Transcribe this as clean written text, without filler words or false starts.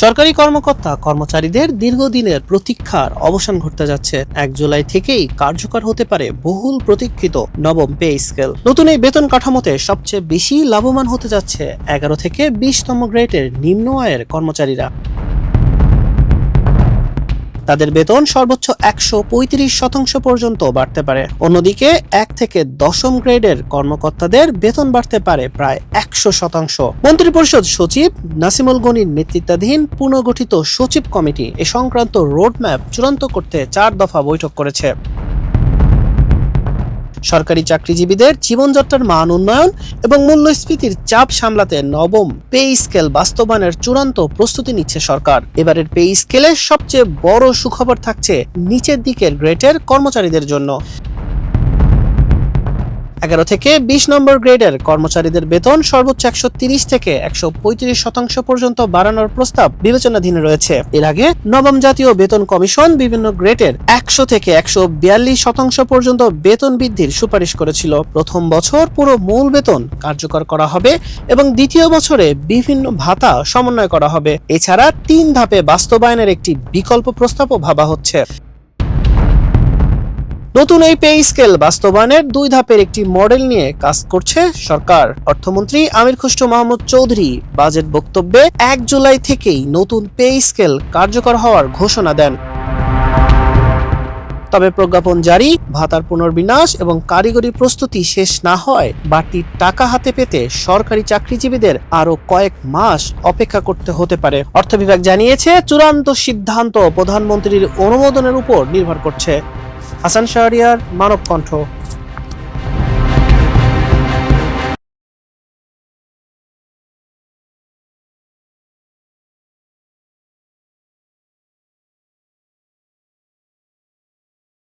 সরকারি কর্মকর্তা কর্মচারীদের দীর্ঘদিনের প্রতীক্ষার অবসান ঘটতে যাচ্ছে। 1 জুলাই থেকেই কার্যকর হতে পারে বহুল প্রতীক্ষিত নবম পে স্কেল। নতুন এই বেতন কাঠামোতে সবচেয়ে বেশি লাভবান হতে যাচ্ছে 11 থেকে 20তম গ্রেডের নিম্ন আয়ের কর্মচারীরা। তাদের বেতন সর্বোচ্চ 135% পর্যন্ত বাড়তে পারে। অন্যদিকে 1 থেকে 10ম গ্রেডের কর্মকর্তাদের বেতন বাড়তে পারে প্রায় 100%। মন্ত্রিপরিষদ সচিব নাসিমুল গনির নেতৃত্বাধীন পুনর্গঠিত সচিব কমিটি এ সংক্রান্ত রোডম্যাপ চূড়ান্ত করতে 4 দফা বৈঠক করেছে। সরকারি চাকরিজীবীদের জীবনযাত্রার মান উন্নয়ন এবং মূল্যস্ফীতির চাপ সামলাতে নবম পে স্কেল বাস্তবায়নের চূড়ান্ত প্রস্তুতি নিচ্ছে সরকার। এবারের পে স্কেলে সবচেয়ে বড় সুখবর থাকছে নিচের দিকের গ্রেডের কর্মচারীদের জন্য। 11 থেকে 20 নম্বর গ্রেডের কর্মচারীদের বেতন সর্বোচ্চ 130 থেকে 135% পর্যন্ত বাড়ানোর প্রস্তাব বিবেচনাধীন রয়েছে। এর আগে নবম জাতীয় বেতন কমিশন বিভিন্ন গ্রেডের 100 থেকে 142% পর্যন্ত বেতন বৃদ্ধির সুপারিশ করেছিল। প্রথম বছর পুরো মূল বেতন কার্যকর করা হবে এবং দ্বিতীয় বছরে বিভিন্ন ভাতা সমন্বয় করা হবে। এছাড়া 3 ধাপে বাস্তবায়নের একটি বিকল্প প্রস্তাবও ভাবা হচ্ছে। নতুন এই পে স্কেল বাস্তবায়নের 2 ধাপের একটি মডেল নিয়ে কাজ করছে সরকার। অর্থমন্ত্রী আমির খসরু মাহমুদ চৌধুরী বাজেট বক্তব্যে 1 জুলাই থেকেই নতুন পে স্কেল কার্যকর হওয়ার ঘোষণা দেন। তবে প্রজ্ঞাপন জারি, ভাতার পুনর্বিন্যাস এবং কারিগরি প্রস্তুতি শেষ না হয় বাড়তি টাকা হাতে পেতে সরকারি চাকরিজীবীদের আরো কয়েক মাস অপেক্ষা করতে হতে পারে। অর্থ বিভাগ জানিয়েছে, চূড়ান্ত সিদ্ধান্ত প্রধানমন্ত্রীর অনুমোদনের উপর নির্ভর করছে। হাসান শাহরিয়ার, মানব কণ্ঠ।